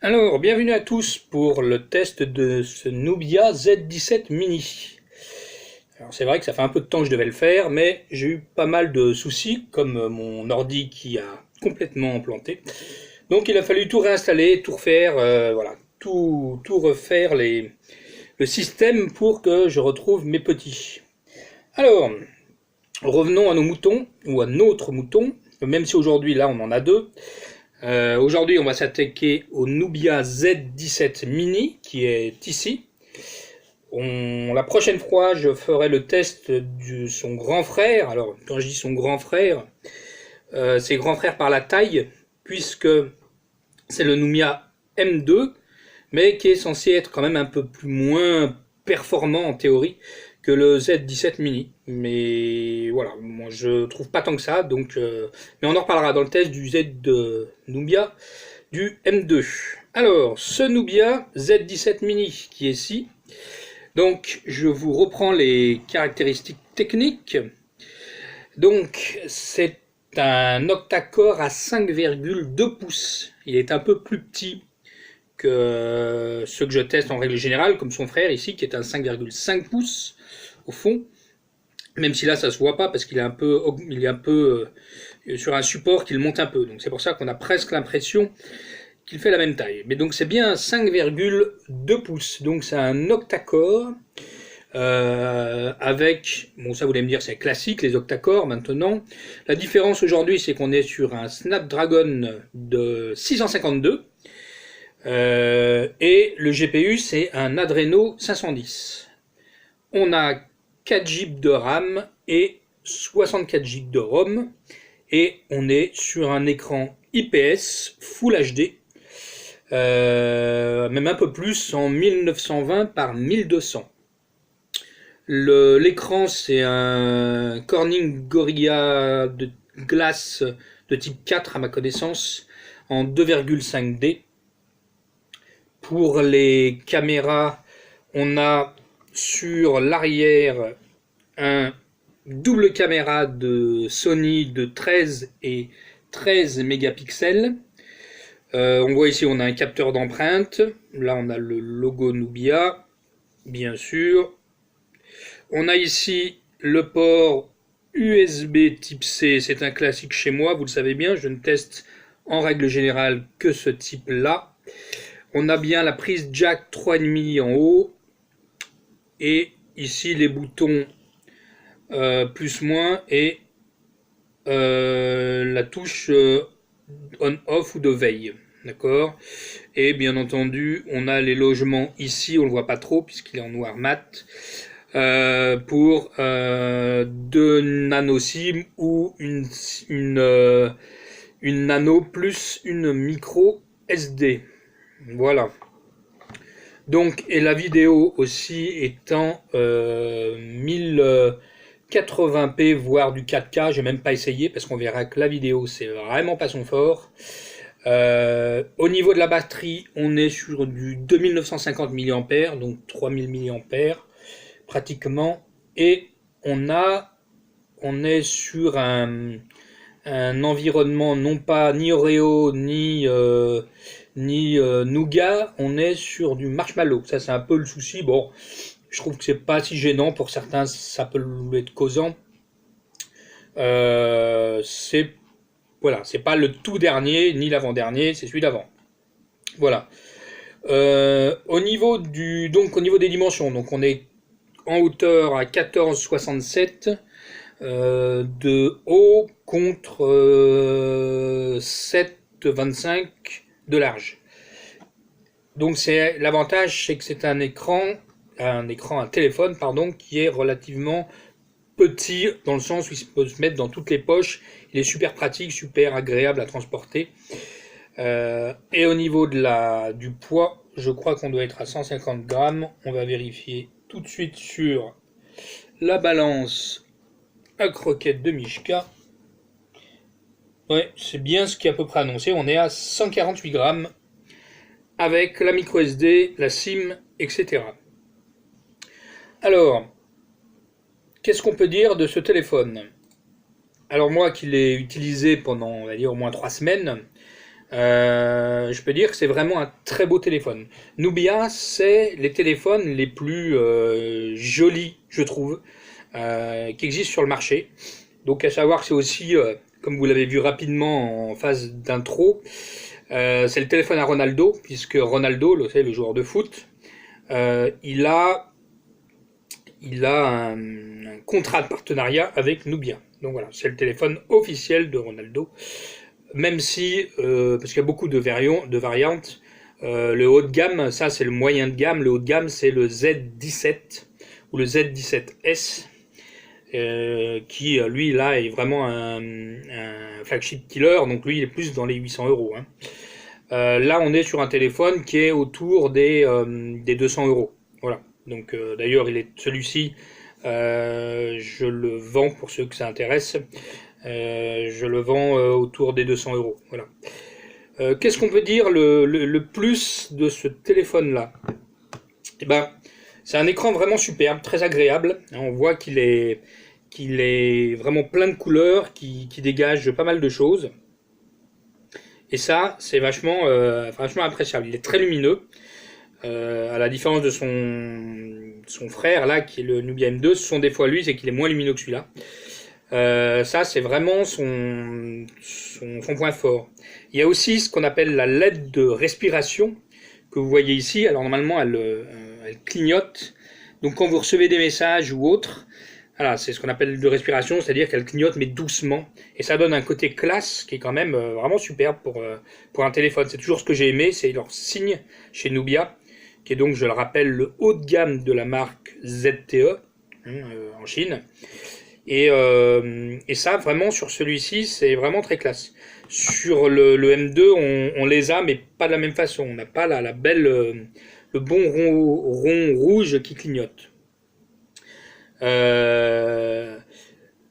Alors, bienvenue à tous pour le test de ce Nubia Z17 Mini. Alors c'est vrai que ça fait un peu de temps que je devais le faire, mais j'ai eu pas mal de soucis, comme mon ordi qui a complètement planté. Donc il a fallu tout réinstaller, tout refaire, voilà, tout refaire le système pour que je retrouve mes petits. Alors, revenons à nos moutons, ou à notre mouton, même si aujourd'hui là on en a deux. Aujourd'hui, on va s'attaquer au Nubia Z17 Mini qui est ici. La prochaine fois, je ferai le test de son grand frère. Alors, quand je dis son grand frère, c'est grand frère par la taille, puisque c'est le Nubia M2, mais qui est censé être quand même un peu plus moins performant en théorie que le Z17 Mini. Mais voilà, moi je trouve pas tant que ça, donc mais on en reparlera dans le test du Z de Nubia du M2. Alors, ce Nubia Z17 Mini qui est ici, donc je vous reprends les caractéristiques techniques. Donc c'est un octa-core à 5,2 pouces. Il est un peu plus petit que ceux que je teste en règle générale, comme son frère ici, qui est un 5,5 pouces au fond. Même si là ça se voit pas parce qu'il est un peu sur un support qu'il monte un peu. Donc c'est pour ça qu'on a presque l'impression qu'il fait la même taille. Mais donc c'est bien 5,2 pouces. Donc c'est un octa-core avec, bon ça vous allez me dire c'est classique les octa-cores maintenant. La différence aujourd'hui c'est qu'on est sur un Snapdragon de 652 et le GPU c'est un Adreno 510. On a 4 Go de RAM et 64 Go de ROM et on est sur un écran IPS Full HD, même un peu plus en 1920 par 1200. L'écran c'est un Corning Gorilla de glace de type 4 à ma connaissance en 2,5D. Pour les caméras, on a sur l'arrière un double caméra de Sony de 13 et 13 mégapixels. On voit ici on a un capteur d'empreinte. Là on a le logo Nubia, bien sûr. On a ici le port USB type C, c'est un classique chez moi, vous le savez bien, je ne teste en règle générale que ce type-là. On a bien la prise jack 3,5 en haut, et ici les boutons plus moins et la touche on-off ou de veille. D'accord. Et bien entendu, on a les logements ici, on le voit pas trop puisqu'il est en noir mat. Pour 2 nano SIM ou une nano plus une micro SD. Voilà. Donc, et la vidéo aussi étant 1080p voire du 4K, j'ai même pas essayé parce qu'on verra que la vidéo c'est vraiment pas son fort. Au niveau de la batterie, on est sur du 2950 mAh, donc 3000 mAh pratiquement, et on est sur un environnement non pas ni Oreo ni Nougat, on est sur du marshmallow. Ça c'est un peu le souci. Bon, je trouve que c'est pas si gênant, pour certains ça peut être causant. C'est voilà, c'est pas le tout dernier ni l'avant-dernier, c'est celui d'avant. Voilà. Au niveau des dimensions, donc on est en hauteur à 14,67 de haut contre 7,25 de large. Donc c'est l'avantage, c'est que c'est un téléphone pardon, qui est relativement petit dans le sens où il peut se mettre dans toutes les poches. Il est super pratique, super agréable à transporter. Et au niveau du poids, je crois qu'on doit être à 150 grammes. On va vérifier tout de suite sur la balance à croquette de Mishka. Ouais, c'est bien ce qui est à peu près annoncé. On est à 148 grammes avec la micro SD, la SIM, etc. Alors, qu'est-ce qu'on peut dire de ce téléphone? Alors moi qui l'ai utilisé pendant, on va dire, au moins 3 semaines, Je peux dire que c'est vraiment un très beau téléphone. Nubia, c'est les téléphones les plus jolis, je trouve, qui existent sur le marché. Donc à savoir que c'est aussi, comme vous l'avez vu rapidement en phase d'intro, c'est le téléphone à Ronaldo, puisque Ronaldo, le joueur de foot, il a un contrat de partenariat avec Nubia. Donc voilà, c'est le téléphone officiel de Ronaldo. Même si, parce qu'il y a beaucoup de variantes, le haut de gamme, ça c'est le moyen de gamme, le haut de gamme c'est le Z17 ou le Z17S, qui lui là est vraiment un flagship killer, donc lui il est plus dans les 800 euros. Hein. Là on est sur un téléphone qui est autour des 200 euros. Voilà. Donc d'ailleurs celui-ci, je le vends pour ceux que ça intéresse. Je le vends autour des 200 euros. Voilà. Qu'est-ce qu'on peut dire le plus de ce téléphone-là? Eh ben, c'est un écran vraiment superbe, très agréable. On voit qu'il est vraiment plein de couleurs, qui dégage pas mal de choses. Et ça, c'est vachement appréciable. Il est très lumineux. À la différence de son frère, là, qui est le Nubia M2, son défaut à lui, c'est qu'il est moins lumineux que celui-là. Ça, c'est vraiment son point fort. Il y a aussi ce qu'on appelle la LED de respiration, que vous voyez ici. Alors normalement, elle clignote. Donc quand vous recevez des messages ou autres, voilà, c'est ce qu'on appelle de respiration, c'est-à-dire qu'elle clignote mais doucement. Et ça donne un côté classe qui est quand même vraiment superbe pour un téléphone. C'est toujours ce que j'ai aimé, c'est leur signe chez Nubia, qui est donc, je le rappelle, le haut de gamme de la marque ZTE en Chine. Et ça, vraiment, sur celui-ci, c'est vraiment très classe. Sur le M2, on les a, mais pas de la même façon. On n'a pas la belle, le bon rond rouge qui clignote.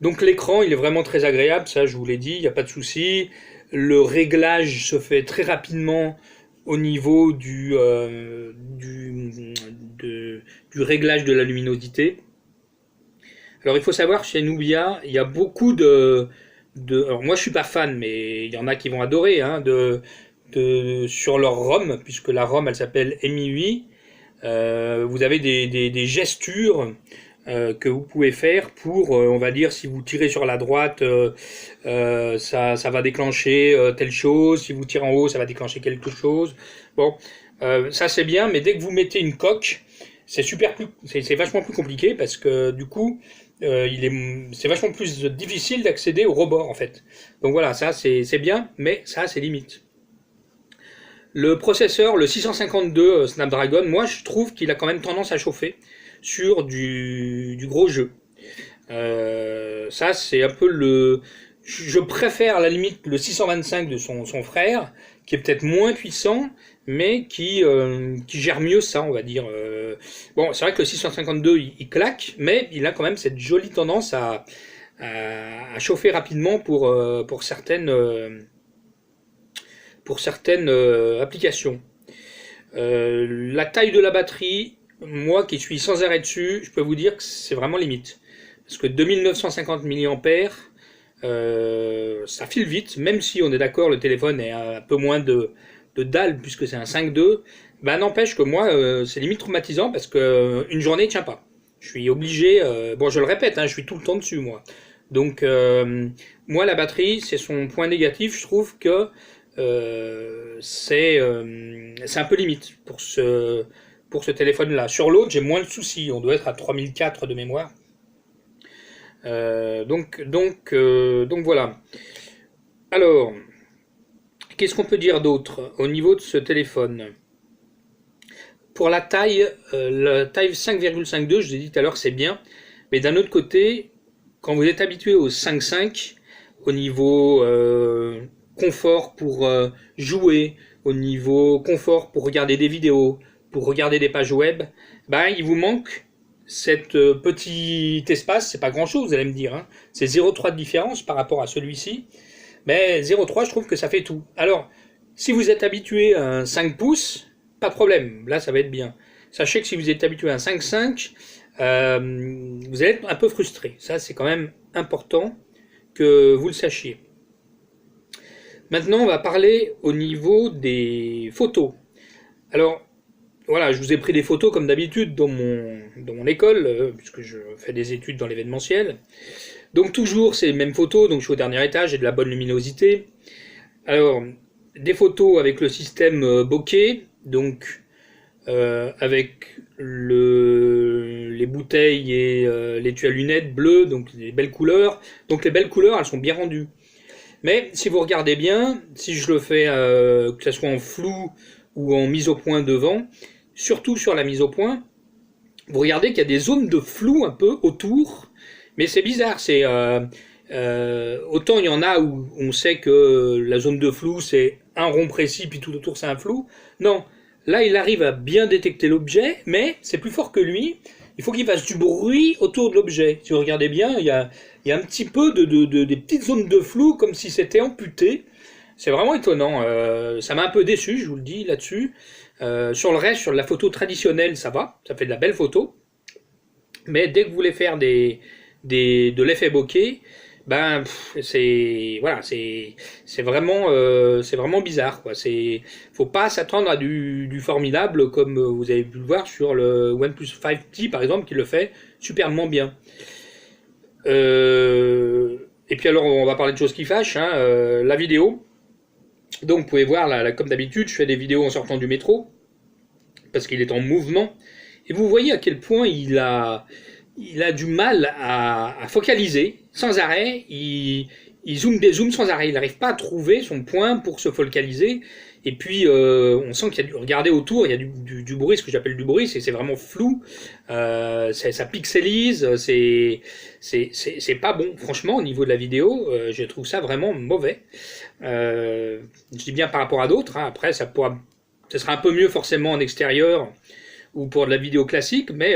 Donc l'écran, il est vraiment très agréable, ça je vous l'ai dit, il n'y a pas de souci. Le réglage se fait très rapidement au niveau du réglage de la luminosité. Alors il faut savoir, chez Nubia, il y a beaucoup alors moi je suis pas fan, mais il y en a qui vont adorer, hein, sur leur ROM, puisque la ROM elle s'appelle MI8, vous avez des gestures que vous pouvez faire pour, on va dire, si vous tirez sur la droite, ça va déclencher telle chose, si vous tirez en haut, ça va déclencher quelque chose. Bon, ça c'est bien, mais dès que vous mettez une coque, c'est vachement plus compliqué parce que du coup, c'est vachement plus difficile d'accéder au rebord en fait. Donc voilà, ça c'est bien, mais ça c'est limite. Le processeur, le 652 Snapdragon, moi je trouve qu'il a quand même tendance à chauffer sur du gros jeu. Ça c'est un peu je préfère à la limite le 625 de son frère, qui est peut-être moins puissant, mais qui gère mieux ça, on va dire. Bon, c'est vrai que le 652 il claque, mais il a quand même cette jolie tendance à chauffer rapidement pour certaines applications. La taille de la batterie, moi qui suis sans arrêt dessus, je peux vous dire que c'est vraiment limite. Parce que 2950 mAh, ça file vite, même si on est d'accord, le téléphone est un peu moins de dalle, puisque c'est un 5.2, ben n'empêche que moi, c'est limite traumatisant, parce que une journée ne tient pas. Je suis obligé, bon je le répète, hein, je suis tout le temps dessus moi. Donc moi la batterie, c'est son point négatif, je trouve que c'est un peu limite pour ce téléphone-là. Sur l'autre, j'ai moins de soucis, on doit être à 3004 de mémoire. Donc voilà. Alors, qu'est-ce qu'on peut dire d'autre au niveau de ce téléphone? Pour la taille 5,52, je vous ai dit tout à l'heure, c'est bien. Mais d'un autre côté, quand vous êtes habitué au 5.5, au niveau confort pour jouer, au niveau confort pour regarder des vidéos, pour regarder des pages web, ben, il vous manque cette petit espace. C'est pas grand chose, vous allez me dire, hein. C'est 0,3 de différence par rapport à celui-ci, mais 0,3 je trouve que ça fait tout. Alors si vous êtes habitué à un 5 pouces, pas de problème, là ça va être bien. Sachez que si vous êtes habitué à un 5.5, vous allez être un peu frustré. Ça c'est quand même important que vous le sachiez. Maintenant, on va parler au niveau des photos. Alors, voilà, je vous ai pris des photos comme d'habitude dans mon école, puisque je fais des études dans l'événementiel. Donc toujours ces mêmes photos, donc je suis au dernier étage, j'ai de la bonne luminosité. Alors, des photos avec le système bokeh, donc avec les bouteilles et l'étui à lunettes bleues, donc des belles couleurs. Donc les belles couleurs, elles sont bien rendues. Mais si vous regardez bien, si je le fais, que ce soit en flou ou en mise au point devant, surtout sur la mise au point, vous regardez qu'il y a des zones de flou un peu autour, mais c'est bizarre, autant il y en a où on sait que la zone de flou c'est un rond précis puis tout autour c'est un flou. Non, là il arrive à bien détecter l'objet, mais c'est plus fort que lui. Il faut qu'il fasse du bruit autour de l'objet. Si vous regardez bien, il y a un petit peu des petites zones de flou comme si c'était amputé. C'est vraiment étonnant. Ça m'a un peu déçu, je vous le dis là-dessus. Sur le reste, sur la photo traditionnelle, ça va, ça fait de la belle photo. Mais dès que vous voulez faire de l'effet bokeh, ben c'est vraiment bizarre quoi. Faut pas s'attendre à du formidable comme vous avez pu le voir sur le OnePlus 5T par exemple qui le fait superbement bien. Et puis alors on va parler de choses qui fâchent, hein, la vidéo. Donc vous pouvez voir là, comme d'habitude, je fais des vidéos en sortant du métro parce qu'il est en mouvement et vous voyez à quel point il a du mal à focaliser sans arrêt. Il zoome des zooms sans arrêt. Il n'arrive pas à trouver son point pour se focaliser. Et puis, on sent qu'il y a regardez autour, il y a du bruit, ce que j'appelle du bruit, c'est vraiment flou. Ça pixelise, c'est pas bon. Franchement, au niveau de la vidéo, je trouve ça vraiment mauvais. Je dis bien par rapport à d'autres. Hein. Après, ça sera un peu mieux forcément en extérieur ou pour de la vidéo classique, mais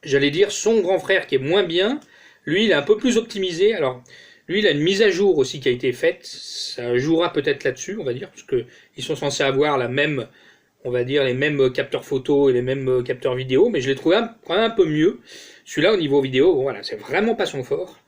j'allais dire son grand frère qui est moins bien, lui il est un peu plus optimisé. Alors lui il a une mise à jour aussi qui a été faite, ça jouera peut-être là-dessus on va dire, parce que ils sont censés avoir la même, on va dire les mêmes capteurs photo et les mêmes capteurs vidéo, mais je l'ai trouvé quand même un peu mieux. Celui-là au niveau vidéo, bon, voilà, c'est vraiment pas son fort.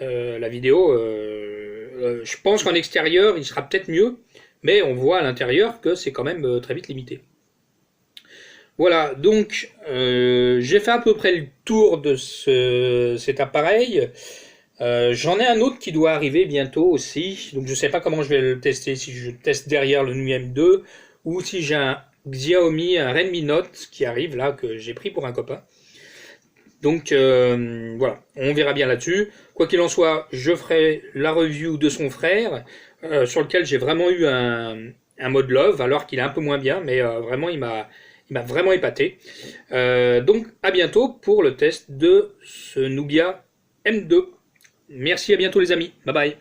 La vidéo, je pense qu'en extérieur il sera peut-être mieux, mais on voit à l'intérieur que c'est quand même très vite limité. Voilà, donc j'ai fait à peu près le tour de cet appareil. J'en ai un autre qui doit arriver bientôt aussi, donc je sais pas comment je vais le tester, si je teste derrière le Mi M2 ou si j'ai un Xiaomi, un Redmi Note qui arrive là, que j'ai pris pour un copain. Donc voilà, on verra bien là-dessus. Quoi qu'il en soit, je ferai la review de son frère, sur lequel j'ai vraiment eu un mode love, alors qu'il est un peu moins bien, mais vraiment il m'a vraiment épaté. Donc à bientôt pour le test de ce Nubia M2. Merci, à bientôt les amis. Bye bye.